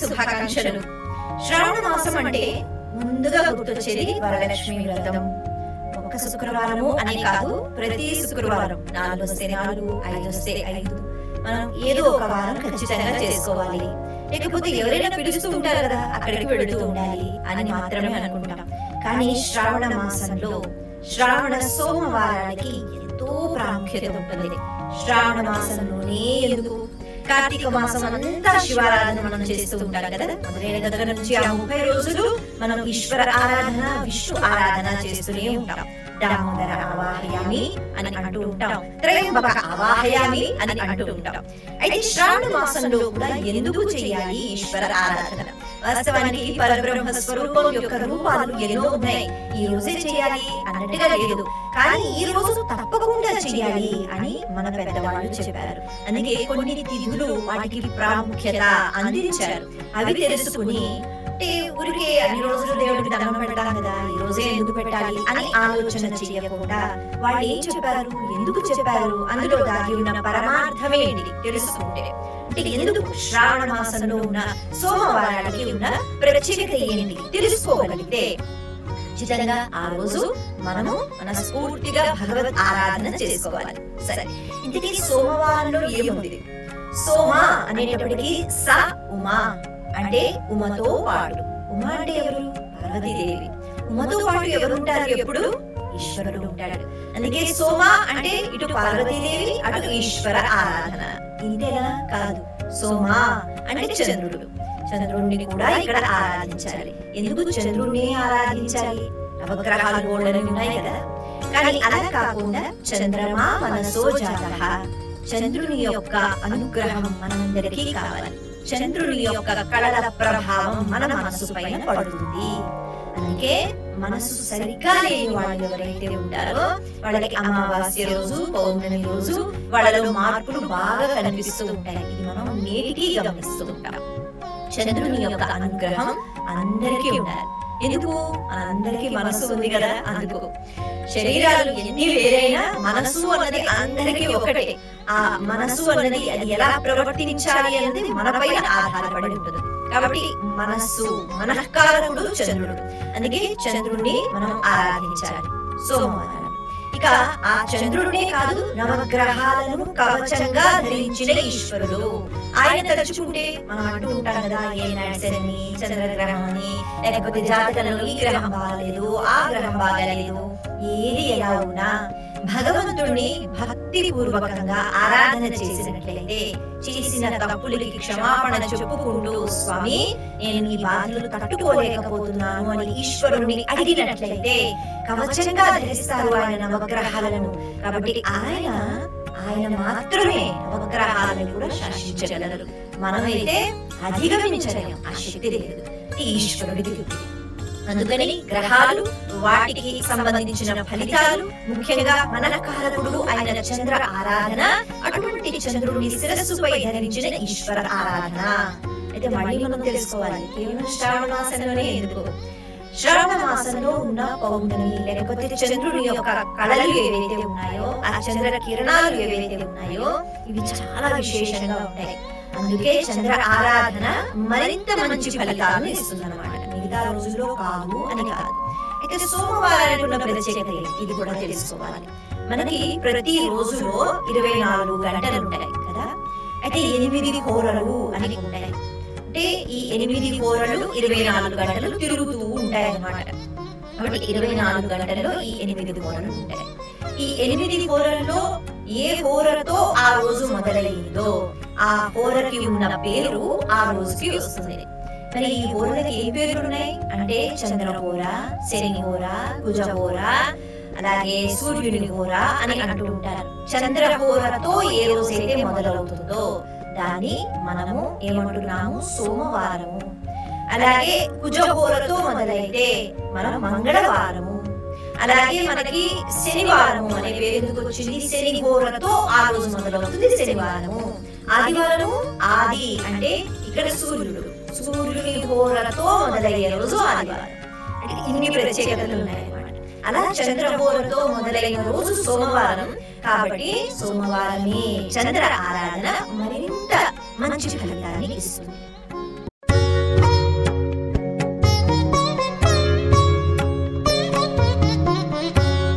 శుభాకాంక్షలు. శ్రావణ మాసం అంటే ముందుగా గుర్తొచ్చేది వరలక్ష్మి వ్రతం. ఒక్క శుక్రవారము అనే కాదు, ప్రతి శుక్రవారం 4 వస్తే 4, 5 వస్తే 5 మనం ఏదో ఒక వారం ఖచ్చితంగా చేసుకోవాలి. లేకపోతే ఎవరైనా పిలుస్తూ ఉంటారు కదా, అక్కడికి వెళుతూ ఉండాలి అని మాత్రమే అనుకుంటాం. కానీ శ్రావణ మాసంలో శ్రావణ సోమవారానికి ఎంతో ప్రాముఖ్యత ఉంటుంది. శ్రావణ మాసంలోనే ఎందుకు, కార్తీక మాసం అంతా శివారాధన మనం చేస్తూ ఉంటాం కదా. మొదలైన దగ్గర నుంచి ఆ 30 రోజులు మనం ఈశ్వర ఆరాధన, విష్ణు ఆరాధన చేస్తూనే ఉంటాం. దామోదర ఆవాహయామి అని అంటూ ఉంటాం, త్రయంబక ఆవాహయామి అని అంటూ ఉంటాం. అయితే శ్రావణ మాసంలో కూడా ఎందుకు చేయాలి ఈశ్వర ఆరాధన? వాస్తవానికి పరబ్రహ్మ స్వరూపం యొక్క రూపాలు ఎన్నో ఉన్నాయి. ఈ రోజే చేయాలి అన్నట్టుగా లేదు, కానీ ఈ రోజు తప్పకుండా చేయాలి అని మన పెద్దవాళ్ళు చెప్పారు. అందుకే కొన్ని తిథులు వాటికి ప్రాముఖ్యత అందించారు. అవి తెలుసుకుని, అంటే ఊరికే అన్ని రోజులు దేవుడికి దండం పెట్టాలి కదా, ఈ రోజే ఎందుకు పెట్టాలి అని ఆలోచన చేయకుండా వాళ్ళు ఏం చెప్పారు, ఎందుకు చెప్పారు, అందులో దాగి ఉన్న పరమార్థమే ఏంటి తెలుసుకుంటే, అంటే ఎందుకు శ్రావణ మాసంలో ఉన్న సోమవారానికి ఉన్న ప్రత్యేకత ఏంటి తెలుసుకోగలిగితే ఖచ్చితంగా ఆ రోజు మనము మనస్ఫూర్తిగా భగవద్ ఆరాధన చేసుకోవాలి. సరే, ఇంతకీ సోమవారంలో ఏముంది? సోమ అనేటప్పటికీ స ఉమా అంటే ఉమతో పాటు. ఉమ అంటే ఎవరు? పార్వతీదేవి. ఉమతో పాటు ఎవరుంటారు? ఎప్పుడు ఈశ్వరుడు ఉంటాడు. అందుకే సోమ అంటే ఇటు పార్వతీదేవి, అటు ఈశ్వర ఆరాధన. ఇంతేనా? కాదు. సోమ అంటే చంద్రుడు. చంద్రుడిని కూడా ఇక్కడ ఆరాధించాలి. ఎందుకు చంద్రుడిని ఆరాధించాలి? నవగ్రహాలు గోడలు ఉన్నాయి కదా. కానీ అలా కాకుండా చంద్రమా మనసో జాతః, చంద్రుని యొక్క అనుగ్రహం మనందరికీ కావాలి. చంద్రుని యొక్క కళల ప్రభావం మన మనసు పైన పడుతుంది. అందుకే మనసు సరిగ్గా లేని వాళ్ళు ఎవరైతే ఉంటారో వాళ్ళకి అమావాస్య రోజు, పౌర్ణమి రోజు వాళ్ళలో మార్పులు బాగా కనిపిస్తూ ఉంటాయి. ఇది మనం నేటికి గమనిస్తూ ఉంటాం. చంద్రుని యొక్క అనుగ్రహం అందరికీ ఉండాలి. ఎందుకు? అందరికీ మనసు ఉంది కదా. అందుకు శరీరాలు ఎన్ని వేరైనా మనసు అన్నది అందరికీ ఒకటే. ఆ మనసు అన్నది అది ఎలా ప్రవర్తించాలి అన్నది మన పైన ఆధారపడి ఉంటుంది. కాబట్టి మనస్సు, మనఃకారకుడు చంద్రుడు. అందుకే చంద్రుడిని మనం ఆరాధించాలి సోమవారం. ఇక ఆ చంద్రుడినే కాదు, నవగ్రహాలను కవచంగా ధరించిన ఈశ్వరుడు. ఆయన తలుచుకుంటే మనం అంటూ ఉంటాం కదా, ఏ నడిసరని, చంద్రగ్రహం అని, లేకపోతే జాతకంలో ఈ గ్రహం బాగలేదు, ఆ గ్రహం బాగలేదు, ఏది ఎలా ఉన్నా భగవంతుడిని భక్తి పూర్వకంగా ఆరాధన చేసినట్లయితే, చేసిన తప్పులకి క్షమాపణ చెప్పుకుంటూ, స్వామి నేను ఈ బాధలు తట్టుకోలేకపోతున్నాను అని ఈశ్వరుడిని అడిగినట్లయితే కవచంగా ధరిస్తారు ఆయన నవగ్రహాలను. కాబట్టి ఆయన మాత్రమే నవగ్రహాలను కూడా శాసించగలరు. మనమైతే అధిగమించలేం, ఆ శక్తి లేదు, ఈశ్వరుడికి ఉంది. అందుకని గ్రహాలు, వాటికి సంబంధించిన ఫలితాలు, ముఖ్యంగా మనఃకారకుడు అయిన చంద్ర ఆరాధన, అటువంటి చంద్రుడిని శిరస్సుపై ధరించిన ఈశ్వర ఆరాధన. అయితే మళ్ళీ మనం తెలుసుకోవాలి, కేవలం శ్రావణ మాసంలోనే ఎందుకు? శ్రావణ మాసంలో ఉన్న పౌర్ణమి, లేకపోతే చంద్రుడి యొక్క కళలు ఏవైతే ఉన్నాయో, ఆ చంద్ర కిరణాలు ఏవైతే ఉన్నాయో, ఇవి చాలా విశేషంగా ఉంటాయి. అందుకే చంద్ర ఆరాధన మరింత మంచి ఫలితాలను ఇస్తుందన్నమాట. మిగతా రోజుల్లో కాదు అని కాదు. అయితే సోమవారానికి ఉన్న ప్రత్యేకత ఇది కూడా తెలుసుకోవాలి. మనకి ప్రతి రోజులో 24 గంటలు ఉంటాయి కదా. అయితే 8 హోరలు అని ఉంటాయి. అంటే ఈ 8 హోరలు 24 గంటలు తిరుగుతూ ఉంటాయి అన్నమాట. కాబట్టి 24 గంటల్లో ఈ 8 హోరలు ఉంటాయి. ఈ 8 హోరల్లో ఏ హోరతో ఆ రోజు మొదలైందో ఆ హోరకి ఉన్న పేరు ఆ రోజుకి వస్తుంది. మరి ఈ హోరలకి ఏ పేర్లు ఉన్నాయి అంటే చంద్రహోర, శని హోర, కుజ హోర, అలాగే సూర్యుని హోర అని అంటూ ఉంటారు. చంద్రహోరతో ఏ రోజైతే మొదలవుతుందో దాన్ని మనము ఏమంటున్నాము? సోమవారము. అలాగే కుజహోరతో మొదలైతే మనం మంగళవారము. అలాగే మనకి శనివారము అనే పేరు ఎందుకు వచ్చింది? శని హోరతో ఆ రోజు మొదలవుతుంది శనివారము. ఆదివారము, ఆది అంటే ఇక్కడ సూర్యుడు, సూర్యుని హోరతో మొదలయ్యే రోజు ఆదివారం. అంటే ఇన్ని ప్రత్యేకతలు ఉన్నాయన్నమాట. అలా చంద్రహోరతో మొదలైన రోజు సోమవారం. కాబట్టి సోమవారమే చంద్ర ఆరాధన మరింత మంచి ఫలితాన్ని ఇస్తుంది.